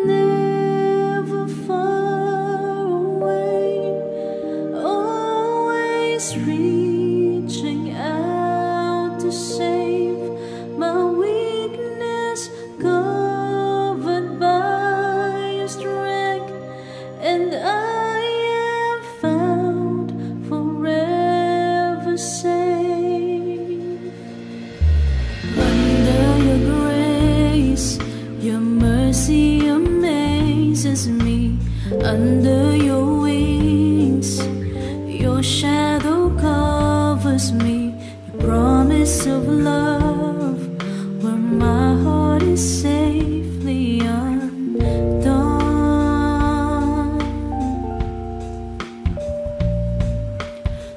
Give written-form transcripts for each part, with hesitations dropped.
never far away, always reaching out to save my weakness, covered by your strength, and I am found forever safe. Under your grace, your mercy amazes me. Under your wings, your shadow covers me. Your promise of love, where my heart is safely undone.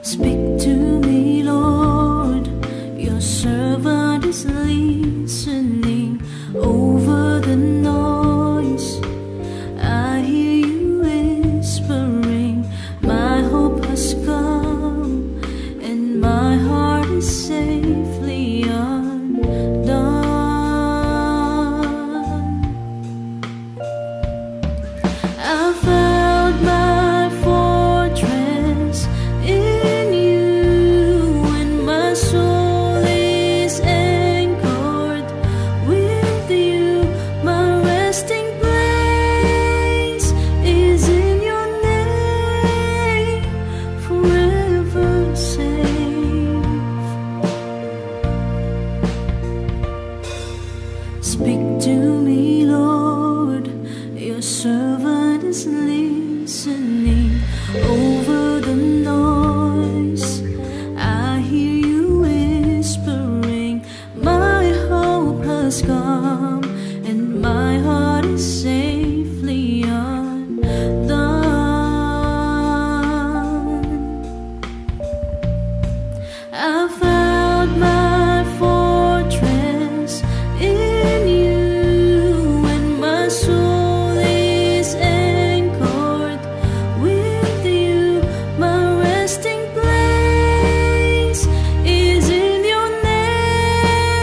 Speak to me, Lord, your servant is listening. Over the noise, I hear you whispering. My hope has come, and my heart is safely undone. I found my fortress in you, and my soul is anchored with you. My resting place is in your name, forever safe. Speak to me, Lord, your servant is listening. Over the noise, I hear you whispering. My hope has come, and my heart is safely undone. I found my fortress in you, and my soul is anchored with you. My resting place is in your name.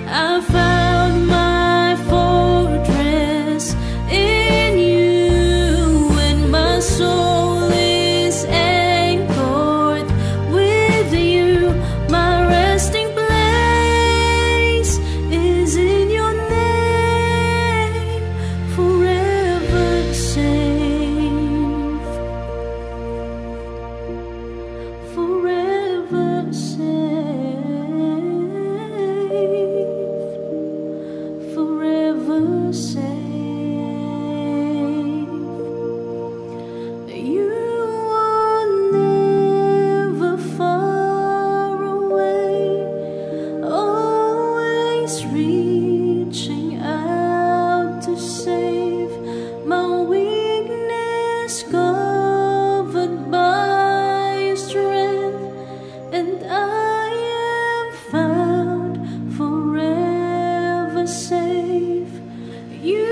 I found my fortress in you, and my soul is anchored with you. My resting place is in your name, forever safe, forever safe, forever safe. You are never far away, always reaching out to save my weakness, covered by your strength, and I am found forever safe. You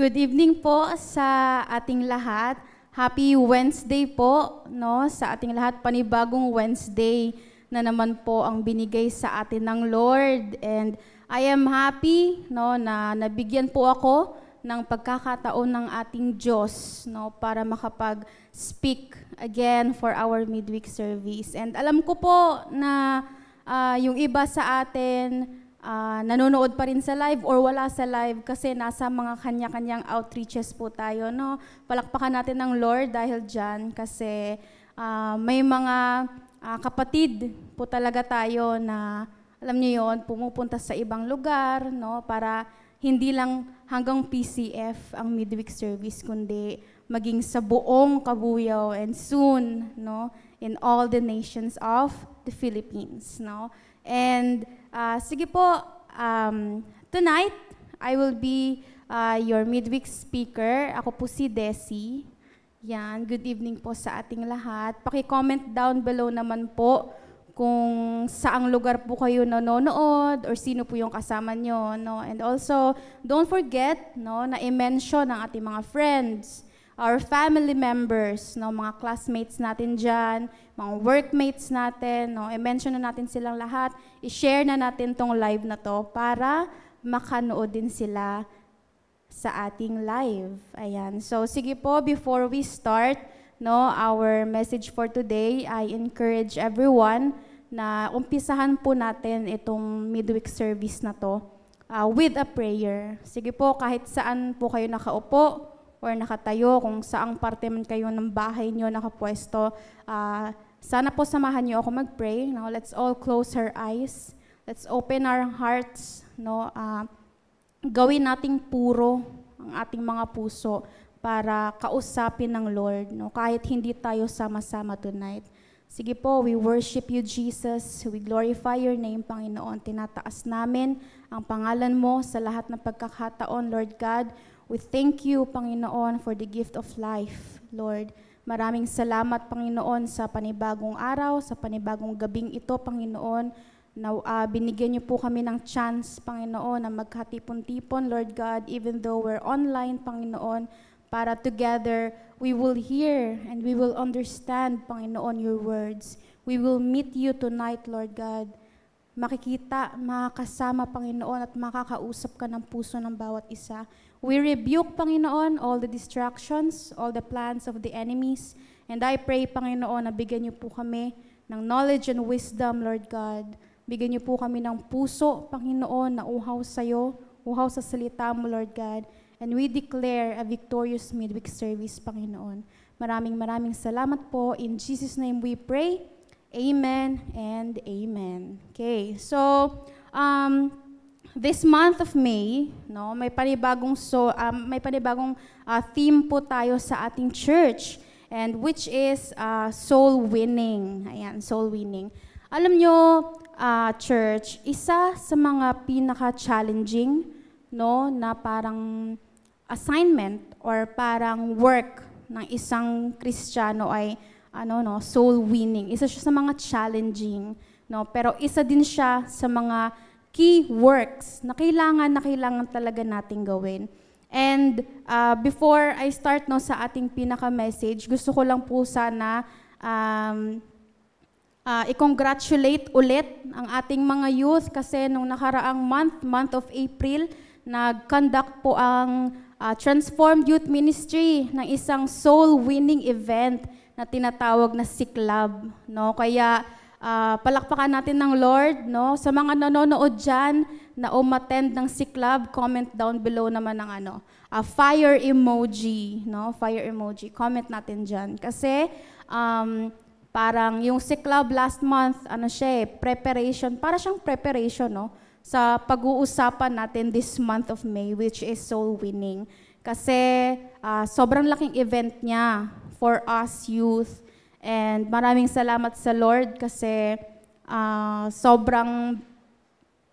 Good evening po sa ating lahat. Happy Wednesday po, no, sa ating lahat. Panibagong Wednesday na naman po ang binigay sa atin ng Lord. And I am happy, no, na nabigyan po ako ng pagkakataon ng ating Diyos, no, para makapag-speak again for our midweek service. And alam ko po na yung iba sa atin nanonood pa rin sa live or wala sa live kasi nasa mga kanya-kanyang outreaches po tayo, no? Palakpakan natin ng Lord dahil dyan kasi may mga kapatid po talaga tayo na, alam niyo yon, pumupunta sa ibang lugar, no? Para hindi lang hanggang PCF ang midweek service, kundi maging sa buong Kabuyaw and soon, no, in all the nations of the Philippines, no? And sige po, tonight, I will be your midweek speaker. Ako po si Desi. Yan, good evening po sa ating lahat. Paki-comment down below naman po kung saang lugar po kayo nanonood or sino po yung kasama nyo, no? And also, don't forget, no, na i-mention ang ating mga friends, our family members, no, mga classmates natin dyan, mga workmates natin, no, i-mention na natin silang lahat, i-share na natin tong live na to para makanood din sila sa ating live. Ayan. So, sige po, before we start, no, our message for today, I encourage everyone na umpisahan po natin itong midweek service na to with a prayer. Sige po, kahit saan po kayo nakaupo, or nakatayo, kung saang parte man kayo ng bahay nyo nakapwesto, sana po samahan nyo ako mag-pray. No? Let's all close our eyes. Let's open our hearts. No? Gawin nating puro ang ating mga puso para kausapin ng Lord, no? Kahit hindi tayo sama-sama tonight. Sige po, we worship you, Jesus. We glorify your name, Panginoon. Tinataas namin ang pangalan mo sa lahat ng pagkakataon, Lord God. We thank you, Panginoon, for the gift of life, Lord. Maraming salamat, Panginoon, sa panibagong araw, sa panibagong gabing ito, Panginoon, na binigyan niyo po kami ng chance, Panginoon, na magkatipon-tipon, Lord God, even though we're online, Panginoon, para together we will hear and we will understand, Panginoon, your words. We will meet you tonight, Lord God. Makikita, makakasama, Panginoon, at makakausap ka ng puso ng bawat isa. We rebuke, Panginoon, all the distractions, all the plans of the enemies. And I pray, Panginoon, na bigyan niyo po kami ng knowledge and wisdom, Lord God. Bigyan niyo po kami ng puso, Panginoon, na uhaw sa'yo, uhaw sa salita mo, Lord God. And we declare a victorious midweek service, Panginoon. Maraming salamat po. In Jesus' name we pray. Amen and amen. Okay, so this month of May, no, may panibagong theme po tayo sa ating church, and which is soul winning. Ayan, soul winning. Alam nyo, church, isa sa mga pinaka-challenging, no, na parang assignment or parang work ng isang Kristiyano ay soul winning. Isa siya sa mga challenging, no, pero isa din siya sa mga key works na kailangan talaga nating gawin. And before I start, no, sa ating pinaka-message, gusto ko lang po sana i-congratulate ulit ang ating mga youth kasi nung nakaraang month of April, nag-conduct po ang Transformed Youth Ministry ng isang soul-winning event na tinatawag na Siklab, no? Kaya palakpakan natin ng Lord, no? Sa mga nanonood dyan na umattend ng Siklab, comment down below naman ng fire emoji, no? Fire emoji. Comment natin dyan. Kasi parang yung Siklab last month, preparation, para siyang preparation, no? Sa pag-uusapan natin this month of May, which is soul winning. Kasi sobrang laking event niya for us youth. And maraming salamat sa Lord kasi sobrang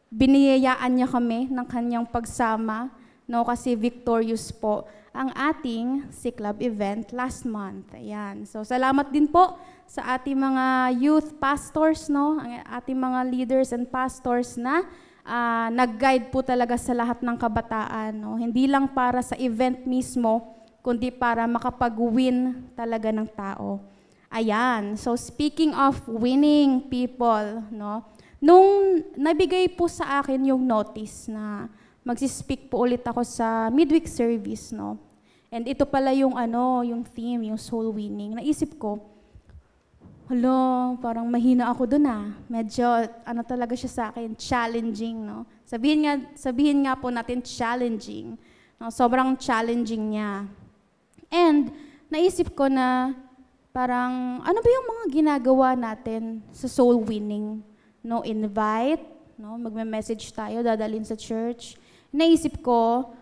biniyayaan niya kami ng kanyang pagsama, no? Kasi victorious po ang ating Siklab event last month. Ayan. So salamat din po sa ating mga youth pastors, no? Ang ating mga leaders and pastors na nag-guide po talaga sa lahat ng kabataan. No? Hindi lang para sa event mismo, kundi para makapag-win talaga ng tao. Ayan. So speaking of winning people, no? Nung nabigay po sa akin yung notice na magsispeak po ulit ako sa midweek service, no? And ito pala yung yung theme, yung soul winning. Naisip ko, hala, parang mahina ako dun Medyo, talaga siya sa akin, challenging, no? Sabihin nga po natin challenging. No? Sobrang challenging niya. And naisip ko na parang, ano ba yung mga ginagawa natin sa soul winning? No, invite, no? Magme-message tayo, dadalhin sa church. Naisip ko,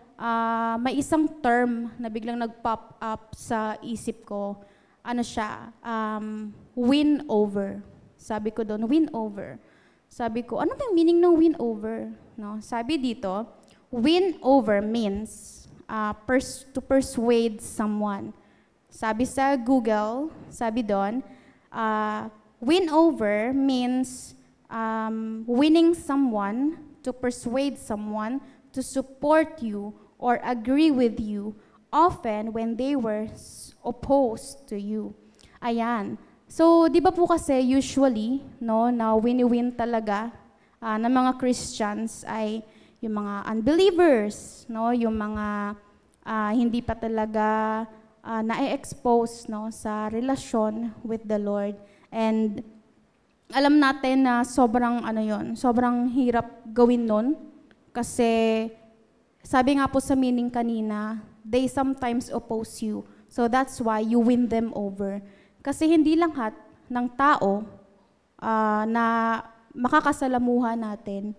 may isang term na biglang nag-pop up sa isip ko. Ano siya? Win over. Sabi ko doon, win over. Sabi ko, ano ba yung meaning ng win over? No? Sabi dito, win over means to persuade someone. Sabi sa Google, sabi doon, win over means winning someone, to persuade someone to support you or agree with you, often when they were opposed to you. Ayan. So, di ba po kasi usually, no, na wini-win talaga ng mga Christians ay yung mga unbelievers, no, yung mga hindi pa talaga na-expose, no, sa relasyon with the Lord. And alam natin na sobrang sobrang hirap gawin nun kasi sabi nga po sa meaning kanina, they sometimes oppose you. So that's why you win them over. Kasi hindi lang lahat ng tao na makakasalamuha natin,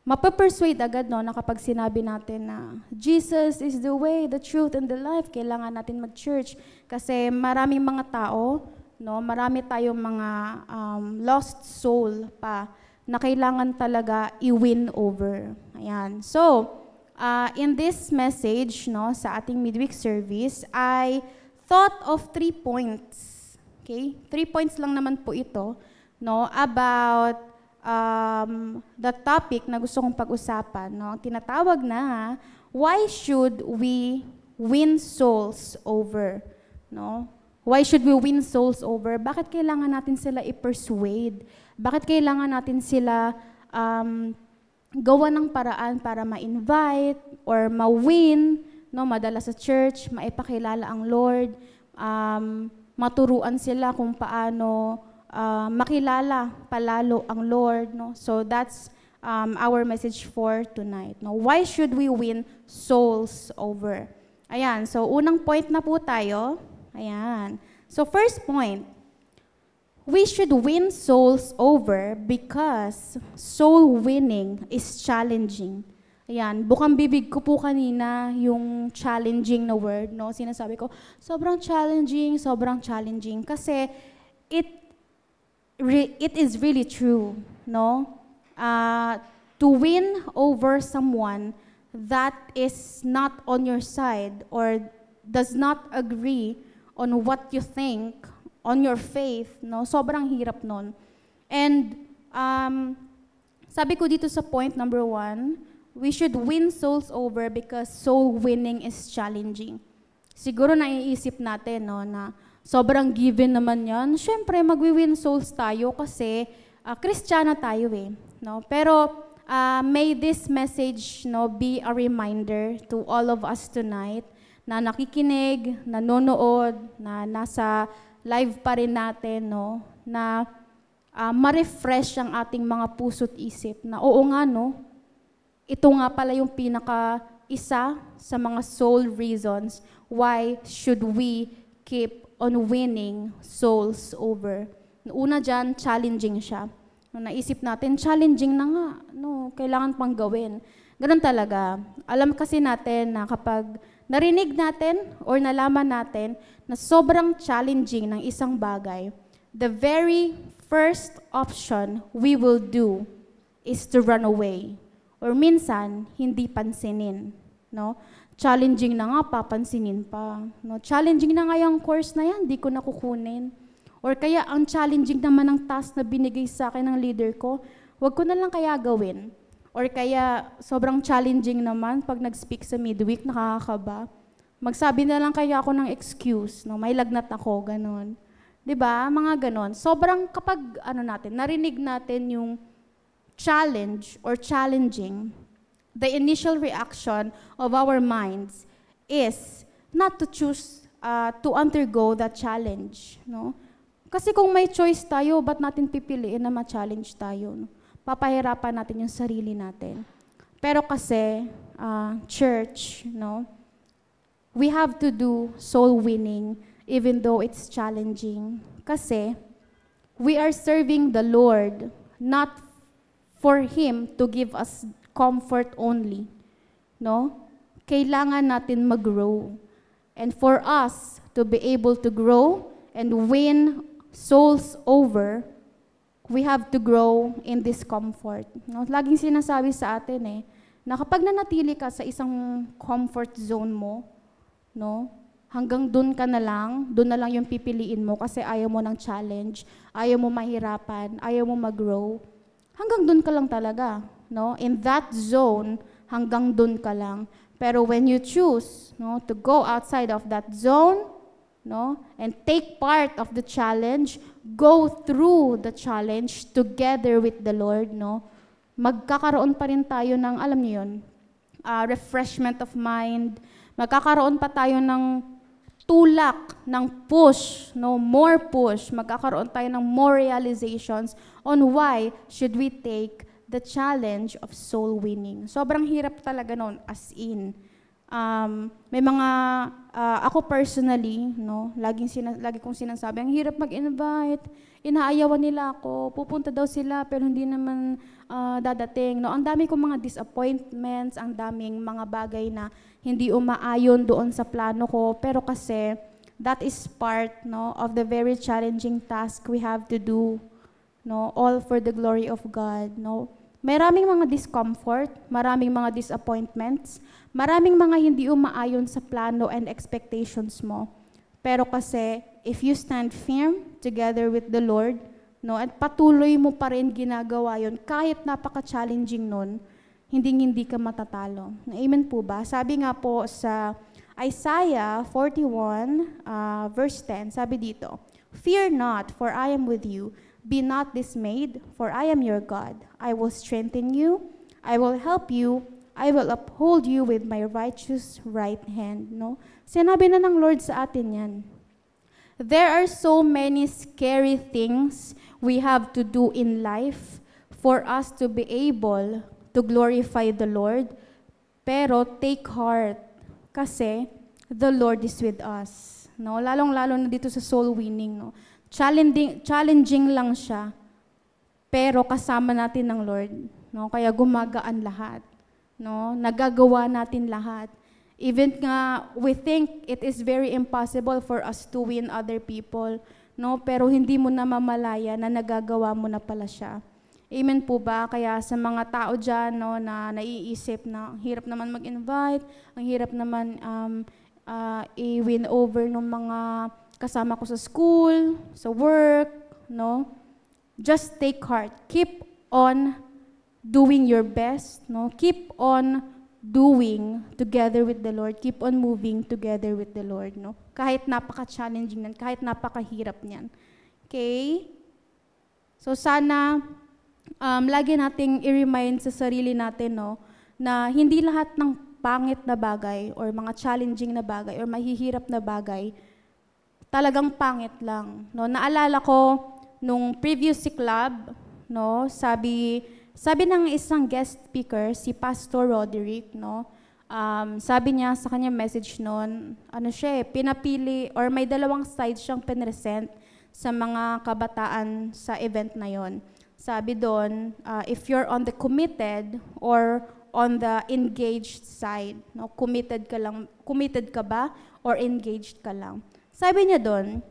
mapapersuade agad na kapag sinabi natin na Jesus is the way, the truth, and the life, kailangan natin mag-church. Kasi maraming mga tao, no, marami tayong mga lost soul pa na kailangan talaga i-win over. Ayan. So, in this message, no, sa ating midweek service, I thought of 3 points. Okay? 3 points lang naman po ito, no, about the topic na gusto kong pag-usapan, no. Tinatawag na, why should we win souls over, no? Why should we win souls over? Bakit kailangan natin sila i-persuade? Bakit kailangan natin sila gawa ng paraan para ma-invite or ma-win, no, madala sa church, maipakilala ang Lord, maturuan sila kung paano makilala palalo ang Lord, no? So that's our message for tonight, no? Why should we win souls over? Ayan, so unang point na po tayo. Ayan. So first point, we should win souls over because soul winning is challenging. Ayan, bukang bibig ko po kanina yung challenging na word, no? Sinasabi ko, sobrang challenging. Kasi it is really true, no? To win over someone that is not on your side or does not agree on what you think, on your faith, no? Sobrang hirap nun. And sabi ko dito sa point number 1, we should win souls over because soul winning is challenging. Siguro naiisip natin, no, na sobrang given naman yan. Siyempre, magwi-win souls tayo kasi Kristiyana tayo no? Pero may this message, no, be a reminder to all of us tonight na nakikinig, nanonood, na nasa live pa rin natin, no, na ma-refresh ang ating mga puso't isip na oo nga, no, ito nga pala yung isa sa mga soul reasons why should we keep on winning souls over. Una dyan, challenging siya. Naisip natin, challenging na nga, no, kailangan pang gawin. Ganun talaga. Alam kasi natin na kapag narinig natin or nalaman natin na sobrang challenging ng isang bagay, the very first option we will do is to run away. Or minsan, hindi pansinin, no? Challenging na nga, papansinin pa. No? Challenging na nga yung course na yan, di ko nakukunin. Or kaya, ang challenging naman ng task na binigay sa akin ng leader ko, wag ko na lang kaya gawin. Or kaya sobrang challenging naman pag nag-speak sa midweek, nakakakaba. Magsabi na lang kaya ako ng excuse, no? May lagnat ako, ganon. 'Di ba? Mga ganon. Sobrang kapag narinig natin yung challenge or challenging, the initial reaction of our minds is not to choose to undergo that challenge, no? Kasi kung may choice tayo, ba't natin pipiliin na ma-challenge tayo, no? Papahirapan natin yung sarili natin. Pero kasi, church, no? We have to do soul winning even though it's challenging. Kasi, we are serving the Lord, not for Him to give us comfort only, no? Kailangan natin mag-grow. And for us to be able to grow and win souls over, we have to grow in this comfort. No? Laging sinasabi sa atin na kapag nanatili ka sa isang comfort zone mo, no? Hanggang doon na lang yung pipiliin mo kasi ayaw mo ng challenge, ayaw mo mahirapan, ayaw mo mag-grow. Hanggang doon ka lang talaga, no? In that zone, hanggang doon ka lang. Pero when you choose, no, to go outside of that zone, no, and take part of the challenge, go through the challenge together with the Lord, no, magkakaroon pa rin tayo ng, alam niyo yun, refreshment of mind, magkakaroon pa tayo ng tulak, ng push, no, more push, magkakaroon tayo ng more realizations on why should we take the challenge of soul winning. Sobrang hirap talaga noon, as in. May mga, ako personally, no, lagi kong sinasabi, ang hirap mag-invite, inaayawan nila ako, pupunta daw sila, pero hindi naman dadating. No? Ang dami kong mga disappointments, ang daming mga bagay na hindi umaayon doon sa plano ko, pero kasi, that is part, no, of the very challenging task we have to do, no, all for the glory of God, no. Maraming mga discomfort, maraming mga disappointments, maraming mga hindi umaayon sa plano and expectations mo. Pero kasi, if you stand firm together with the Lord, no, at patuloy mo pa rin ginagawa yun, kahit napaka-challenging nun, hindi ka matatalo. Amen po ba? Sabi nga po sa Isaiah 41, verse 10, sabi dito, "Fear not, for I am with you. Be not dismayed, for I am your God. I will strengthen you. I will help you. I will uphold you with my righteous right hand." No? Sinabi na ng Lord sa atin yan. There are so many scary things we have to do in life for us to be able to glorify the Lord. Pero take heart, kasi the Lord is with us. No? Lalong-lalo na dito sa soul winning. No? Challenging lang siya, pero kasama natin ng Lord, no? Kaya gumagaan lahat, no? Nagagawa natin lahat. Even nga, we think it is very impossible for us to win other people, no? Pero hindi mo na mamalaya na nagagawa mo na pala siya. Amen po ba? Kaya sa mga tao dyan, no, na naiisip na ang hirap naman mag-invite, ang hirap naman i-win over ng mga kasama ko sa school, sa work, no? Just take heart. Keep on doing your best, no? Keep on doing together with the Lord. Keep on moving together with the Lord, no? Kahit napaka-challenging nan, kahit napakahirap niyan. Okay? So sana lagi nating i-remind sa sarili natin, no, na hindi lahat ng pangit na bagay or mga challenging na bagay or mahihirap na bagay talagang pangit lang, no? Naalala ko nung previous club, no, sabi ng isang guest speaker, si Pastor Roderick, no, sabi niya sa kanya message noon, pinapili or may dalawang sides siyang pinresent sa mga kabataan sa event na yon. Sabi doon, if you're on the committed or on the engaged side, no, committed ka ba or engaged ka lang? Sabi niya doon,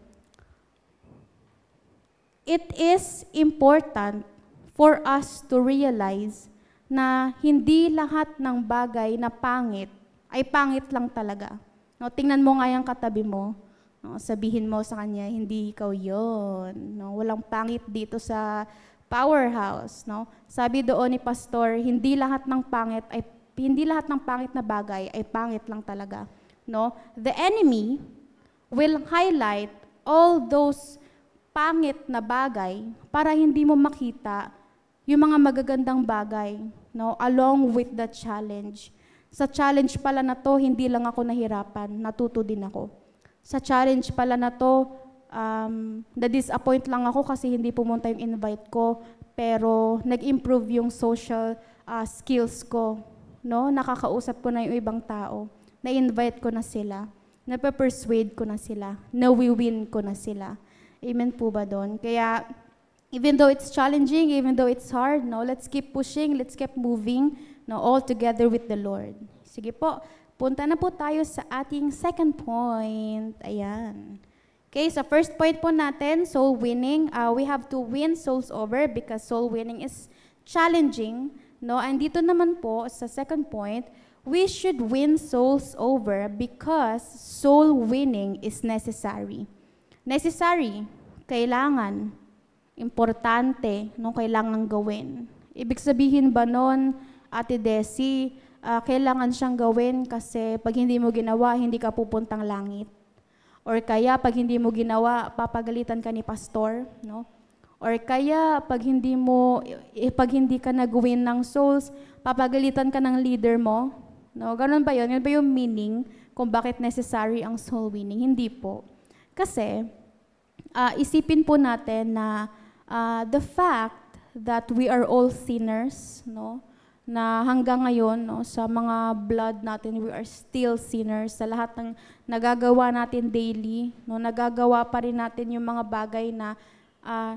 it is important for us to realize na hindi lahat ng bagay na pangit ay pangit lang talaga. No, tingnan mo nga yung katabi mo, no, sabihin mo sa kanya, hindi ikaw yon. No, walang pangit dito sa powerhouse, no? Sabi doon ni pastor, hindi lahat ng pangit na bagay ay pangit lang talaga, no? The enemy will highlight all those pangit na bagay para hindi mo makita yung mga magagandang bagay, no? Along with the challenge. Sa challenge pala na to, hindi lang ako nahirapan, natuto din ako. Sa challenge pala na to, na-disappoint lang ako kasi hindi pumunta yung invite ko, pero nag-improve yung social skills ko, no? Nakakausap ko na yung ibang tao, na-invite ko na sila, na-persuade ko na sila, na-win ko na sila. Amen po ba doon? Kaya, even though it's challenging, even though it's hard, no, let's keep pushing, let's keep moving, no, all together with the Lord. Sige po, punta na po tayo sa ating second point. Ayan. Okay, so first point po natin, soul winning. We have to win souls over because soul winning is challenging. No? And dito naman po, sa second point, we should win souls over because soul winning is necessary. Necessary, kailangan, importante, no, kailangan gawin. Ibig sabihin ba nun, Ate Desi, kailangan siyang gawin kasi pag hindi mo ginawa, hindi ka pupuntang langit. Or kaya pag hindi mo ginawa, papagalitan ka ni pastor, no? Or kaya pag hindi ka nag-win ng souls, papagalitan ka ng leader mo, no? Ganun ba 'yun? Yun ba yung meaning kung bakit necessary ang soul winning? Hindi po. Kasi isipin po natin na the fact that we are all sinners, no? Na hanggang ngayon, no, sa mga blood natin, we are still sinners. Sa lahat ng nagagawa natin daily, no, nagagawa pa rin natin yung mga bagay na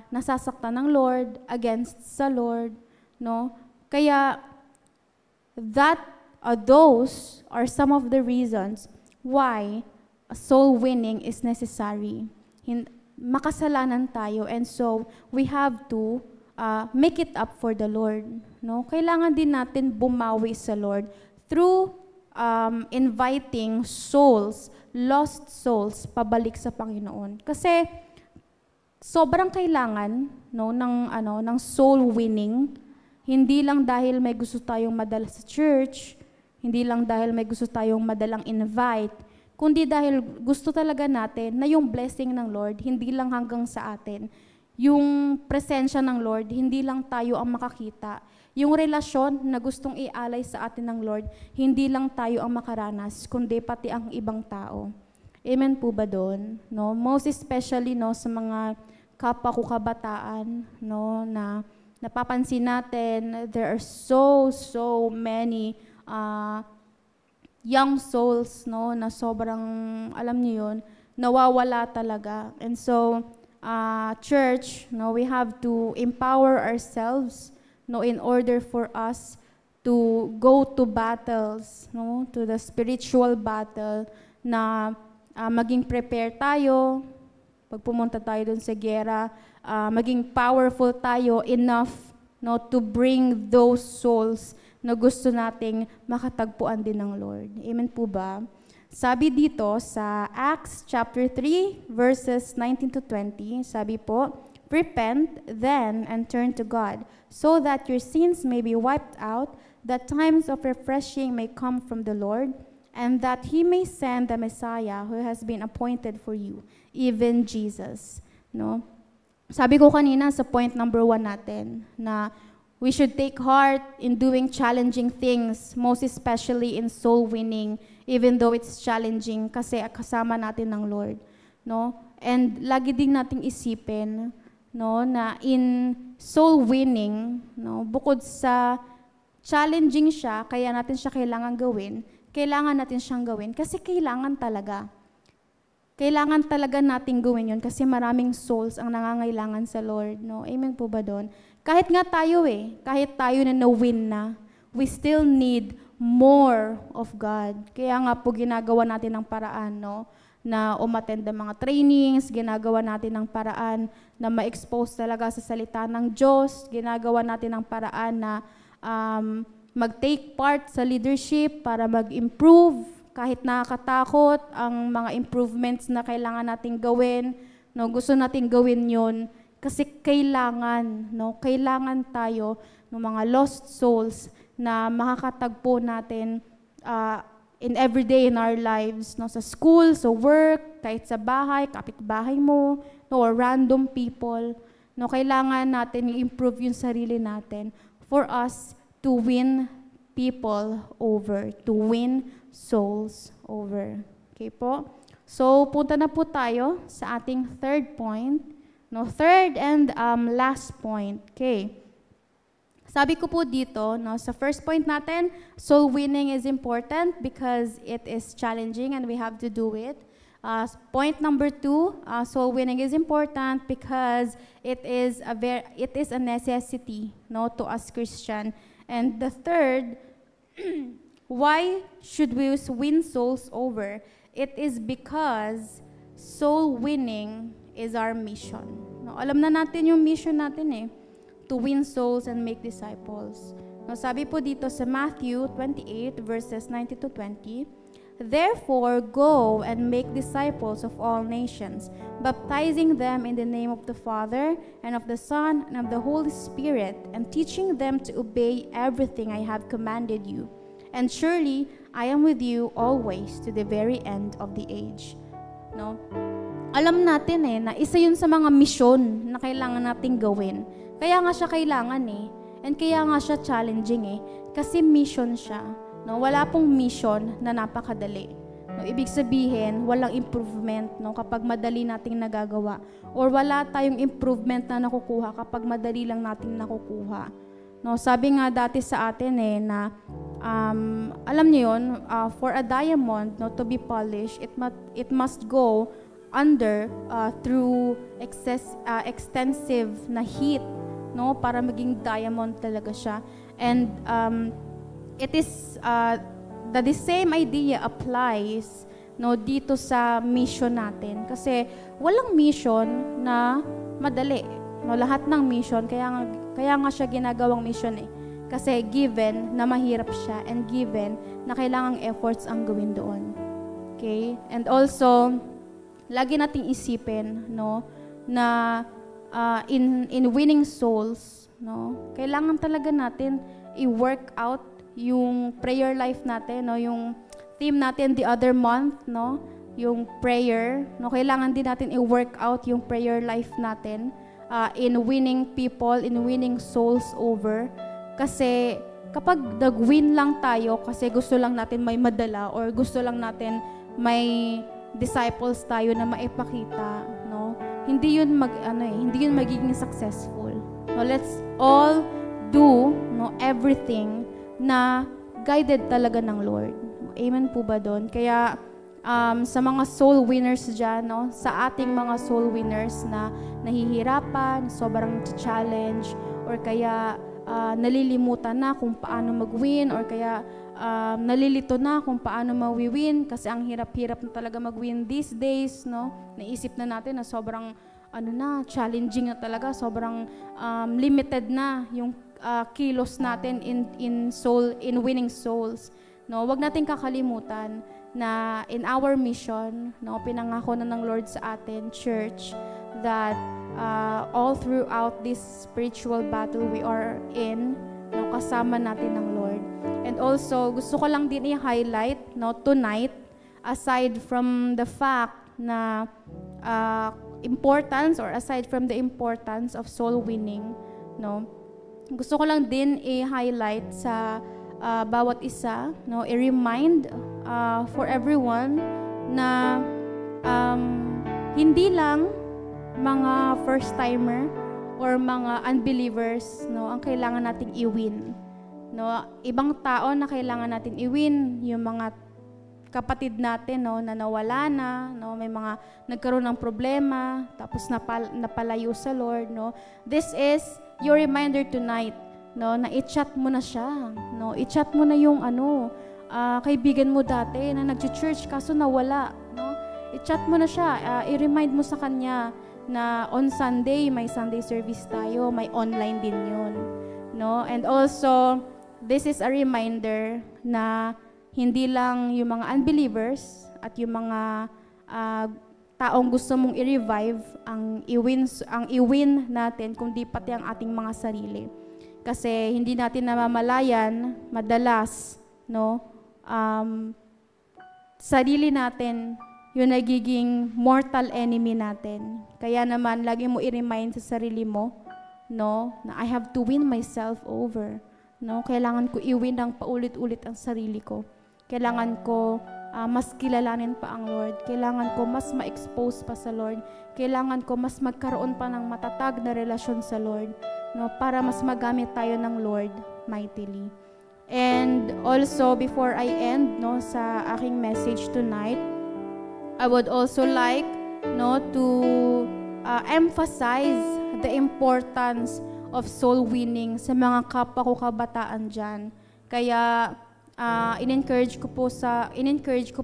nasasaktan ng Lord, against sa Lord, no. Kaya those are some of the reasons why soul winning is necessary. Makasalanan tayo, and so we have to make it up for the Lord. No? Kailangan din natin bumawi sa Lord through inviting souls, lost souls, pabalik sa Panginoon. Kasi sobrang kailangan, no, ng soul winning, hindi lang dahil may gusto tayong madala sa church, hindi lang dahil may gusto tayong madalang invite, kundi dahil gusto talaga natin na yung blessing ng Lord hindi lang hanggang sa atin. Yung presensya ng Lord, hindi lang tayo ang makakita. Yung relasyon na gustong ialay sa atin ng Lord, hindi lang tayo ang makaranas, kundi pati ang ibang tao. Amen po ba doon? No? Most especially, no, sa mga kapwa ko kabataan, no, na napapansin natin, there are so many young souls, no, na sobrang, alam niyo yun, nawawala talaga. And so, church, no, we have to empower ourselves, no, in order for us to go to battles, no, to the spiritual battle, na maging prepare tayo pag pumunta tayo dun sa gera, maging powerful tayo enough, no, to bring those souls na gusto nating makatagpuan din ng Lord. Amen po ba? Sabi dito sa Acts chapter 3 verses 19 to 20, sabi po, "Repent then and turn to God, so that your sins may be wiped out, that times of refreshing may come from the Lord, and that He may send the Messiah who has been appointed for you, even Jesus." No? Sabi ko kanina sa point number 1 natin, na we should take heart in doing challenging things, most especially in soul winning, even though it's challenging, kasi kasama natin ng Lord, no? And lagi din nating isipin, no, na in soul winning, no, bukod sa challenging siya, kaya natin siya kailangan natin siyang gawin kasi kailangan talaga. Kailangan talaga nating gawin yun kasi maraming souls ang nangangailangan sa Lord, no? Amen po ba doon? Kahit nga tayo kahit tayo na na-win na, we still need more of God. Kaya nga po ginagawa natin ng paraan, no, na umattend ng mga trainings, ginagawa natin ng paraan na ma-expose talaga sa salita ng Diyos, ginagawa natin ng paraan na mag-take part sa leadership para mag-improve, kahit nakakatakot ang mga improvements na kailangan nating gawin, no, gusto nating gawin yon Kasi kailangan, no? Kailangan tayo ng mga lost souls na makakatagpo natin in everyday in our lives, no? Sa school, sa work, kahit sa bahay, kapitbahay mo, no? Or random people. No? Kailangan natin i-improve yung sarili natin for us to win people over, to win souls over. Okay po? So, punta na po tayo sa ating third point. No, third and last point. Okay. Sabi ko po dito, no, sa first point natin, soul winning is important because it is challenging and we have to do it. Point number 2, soul winning is important because it is a necessity, no, to us Christian. And the third, why should we win souls over? It is because soul winning is our mission. No, alam na natin yung mission natin eh, to win souls and make disciples. No, sabi po dito sa Matthew 28 verses 19 to 20, "Therefore go and make disciples of all nations, baptizing them in the name of the Father and of the Son and of the Holy Spirit, and teaching them to obey everything I have commanded you. And surely I am with you always to the very end of the age." No? Alam natin eh, na isa yun sa mga misyon na kailangan nating gawin. Kaya nga siya kailangan eh. And kaya nga siya challenging eh. Kasi mission siya. No? Wala pong mission na napakadali. No? Ibig sabihin, walang improvement no? Kapag madali nating nagagawa. Or wala tayong improvement na nakukuha kapag madali lang nating nakukuha. No? Sabi nga dati sa atin eh, na alam niyo yun, for a diamond no, to be polished, it must go under through extensive na heat, no, para maging diamond talaga siya. And it is the same idea applies no dito sa mission natin, kasi walang mission na madali, no, lahat ng mission kaya nga siya ginagawang mission eh, kasi given na mahirap siya and given na kailangang efforts ang gawin doon. Okay? And also lagi nating isipin no na in winning souls, no, kailangan talaga natin i-work out yung prayer life natin, no, yung theme natin the other month, no, yung prayer, no, kailangan din natin i-work out yung prayer life natin in winning people, in winning souls over. Kasi kapag nag-win lang tayo kasi gusto lang natin may madala or gusto lang natin may disciples tayo na maipakita, no? Hindi yun hindi yun magiging successful. No, let's all do no everything na guided talaga ng Lord. Amen po ba doon? Kaya sa mga soul winners diyan, no, sa ating mga soul winners na nahihirapan, sobrang challenge or kaya nalilimutan na kung paano mag-win or kaya nalilito na kung paano ma-win kasi ang hirap-hirap na talaga mag-win these days, no? Naisip na natin na sobrang challenging na talaga, sobrang limited na yung kilos natin in winning souls, no? Wag nating kakalimutan na in our mission, no, pinangako na ng Lord sa atin, church, that all throughout this spiritual battle we are in, no, kasama natin ng Lord. And also, gusto ko lang din i-highlight, no, tonight, aside from the fact na importance or aside from the importance of soul winning, no, gusto ko lang din i-highlight sa bawat isa, no, i-remind for everyone na hindi lang mga first-timer or mga unbelievers, no, ang kailangan nating i-win. No, ibang tao na kailangan natin i-win, yung mga kapatid natin, no, na nawala na, no, may mga nagkaroon ng problema, tapos napalayo sa Lord, no. This is your reminder tonight, no, na i-chat mo na siya, no, i-chat mo na yung kaibigan mo dati na nag-church kaso nawala, no. I-chat mo na siya, i-remind mo sa kanya na on Sunday, may Sunday service tayo, may online din yun, no. And also, this is a reminder na hindi lang yung mga unbelievers at yung mga taong gusto mong i-revive ang iwin natin, kundi pati ang ating mga sarili. Kasi hindi natin namamalayan, madalas, no, sarili natin yung nagiging mortal enemy natin. Kaya naman, lagi mo i-remind sa sarili mo, no, na I have to win myself over. No, kailangan ko i-win ng paulit-ulit ang sarili ko. Kailangan ko mas kilalanin pa ang Lord. Kailangan ko mas ma-expose pa sa Lord. Kailangan ko mas magkaroon pa ng matatag na relasyon sa Lord, no, para mas magamit tayo ng Lord mightily. And also, before I end, no, sa aking message tonight, I would also like, no, to emphasize the importance of soul winning sa mga kapwa ko kabataan dyan. Kaya in-encourage ko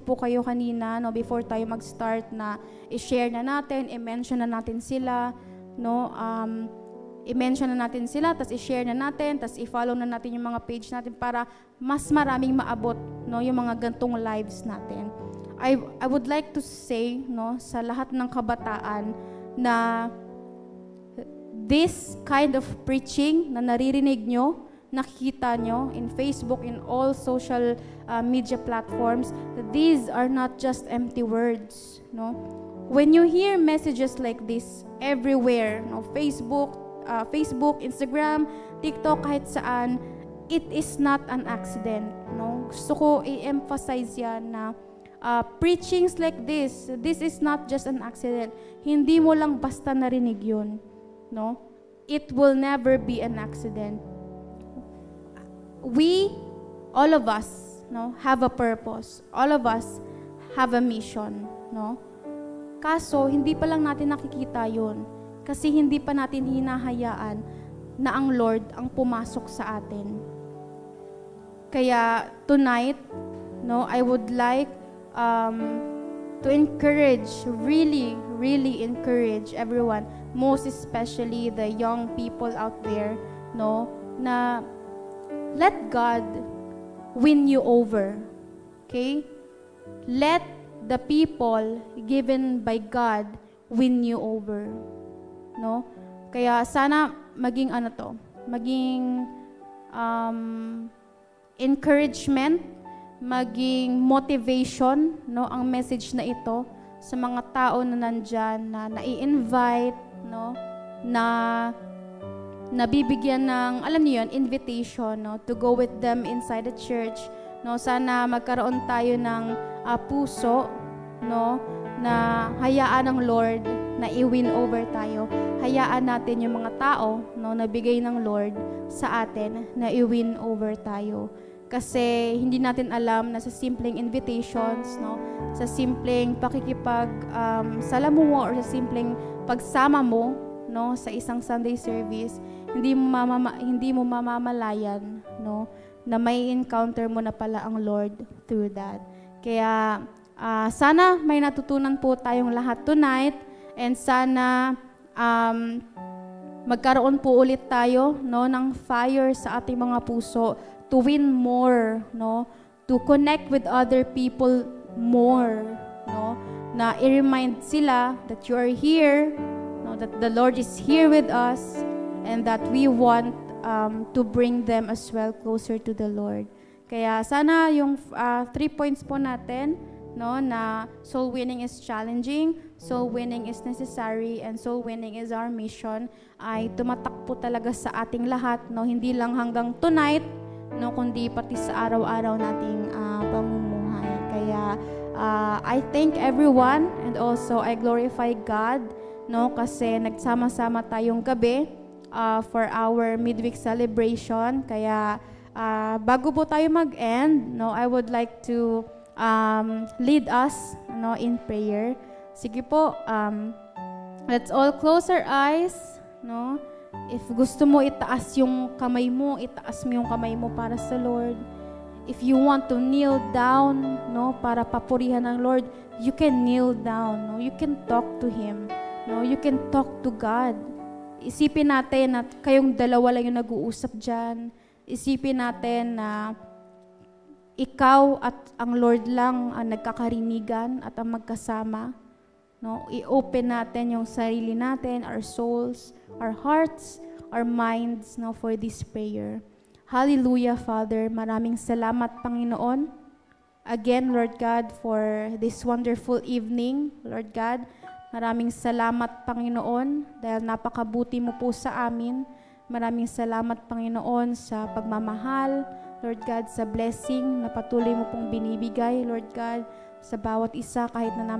po kayo kanina, no, before tayo mag-start, na i-share na natin, i-mention na natin sila, no, i-mention na natin sila, tas i-share na natin, tas i-follow na natin yung mga page natin para mas maraming maabot, no, yung mga gantong lives natin. I would like to say, no, sa lahat ng kabataan na this kind of preaching na naririnig nyo, nakikita nyo in Facebook, in all social media platforms, that these are not just empty words, no? When you hear messages like this everywhere, no, Facebook, Instagram, TikTok, kahit saan, it is not an accident, no? Gusto ko i-emphasize yan na preachings like this is not just an accident. Hindi mo lang basta narinig yun, no? It will never be an accident. We, all of us, no, have a purpose. All of us have a mission, no? Kaso, hindi pa lang natin nakikita yun. Kasi hindi pa natin hinahayaan na ang Lord ang pumasok sa atin. Kaya, tonight, no, I would like to encourage, really, really encourage everyone, most especially the young people out there, no, na let God win you over. Okay? Let the people given by God win you over. No? Kaya sana maging maging encouragement, maging motivation, no, ang message na ito sa mga tao na nandyan, na nai-invite, no, na nabibigyan ng, alam niyo yun, invitation, no, to go with them inside the church, no. Sana magkaroon tayo ng puso, no, na hayaan ng Lord na i-win over tayo. Hayaan natin yung mga tao, no, na bigay ng Lord sa atin na i-win over tayo. Kasi hindi natin alam na sa simpleng invitations, no, sa simpleng pakikipag salamuha, or sa simpleng pagsama mo, no, sa isang Sunday service, hindi mo mamamalayan, no, na may encounter mo na pala ang Lord through that. Kaya sana may natutunan po tayong lahat tonight, and sana magkaroon po ulit tayo, no, ng fire sa ating mga puso to win more, no, to connect with other people more, no, na i-remind sila that you are here, no, that the Lord is here with us, and that we want to bring them as well closer to the Lord. Kaya sana yung 3 points po natin, no, na soul winning is challenging, soul winning is necessary, and soul winning is our mission, ay tumatak po talaga sa ating lahat, no, hindi lang hanggang tonight, no, kundi pati sa araw-araw nating pamumuhay. Kaya I thank everyone, and also I glorify God, no, kasi nagsama-sama tayong gabi for our midweek celebration. Kaya bago po tayo mag-end, no, I would like to lead us, no, in prayer. Sige po, let's all close our eyes, no. If gusto mo itaas yung kamay mo, itaas mo yung kamay mo para sa Lord. If you want to kneel down, no, para papurihan ng Lord, you can kneel down, no. You can talk to Him, no. You can talk to God. Isipin natin na kayong dalawa lang yung nag-uusap dyan. Isipin natin na ikaw at ang Lord lang ang nagkakarinigan at ang magkasama, no? I-open natin yung sarili natin, our souls, our hearts, our minds, no, for this prayer. Hallelujah, Father. Maraming salamat, Panginoon. Again, Lord God, for this wonderful evening, Lord God. Maraming salamat, Panginoon, dahil napakabuti mo po sa amin. Maraming salamat, Panginoon, sa pagmamahal, Lord God, sa blessing na patuloy mo pong binibigay, Lord God, sa bawat isa kahit na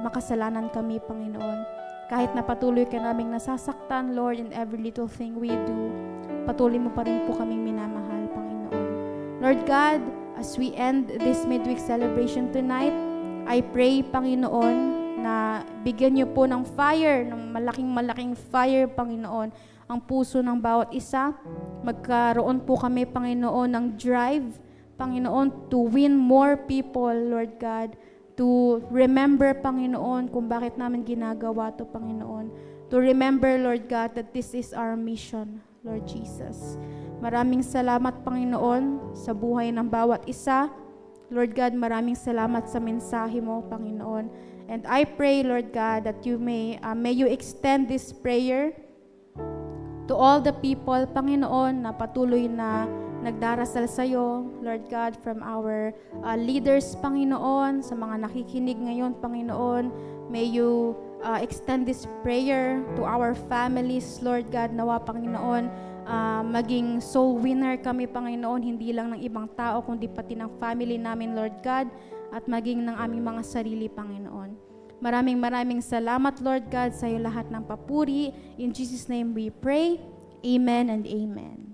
makasalanan kami, Panginoon. Kahit na patuloy ka naming nasasaktan, Lord, in every little thing we do, patuloy mo pa rin po kaming minamahal, Panginoon. Lord God, as we end this midweek celebration tonight, I pray, Panginoon, na bigyan niyo po ng fire, ng malaking fire, Panginoon, ang puso ng bawat isa. Magkaroon po kami, Panginoon, ng drive, Panginoon, to win more people, Lord God, to remember, Panginoon, kung bakit namin ginagawa to, Panginoon. To remember, Lord God, that this is our mission, Lord Jesus. Maraming salamat, Panginoon, sa buhay ng bawat isa. Lord God, maraming salamat sa mensahe mo, Panginoon. And I pray, Lord God, that you may you extend this prayer to all the people, Panginoon, na patuloy na nagdarasal sa iyo, Lord God, from our leaders, Panginoon, sa mga nakikinig ngayon, Panginoon. May you extend this prayer to our families, Lord God, nawa, Panginoon, maging soul winner kami, Panginoon, hindi lang ng ibang tao, kundi pati ng family namin, Lord God, at maging ng aming mga sarili, Panginoon. Maraming salamat, Lord God, sa iyo lahat ng papuri. In Jesus' name we pray. Amen and amen.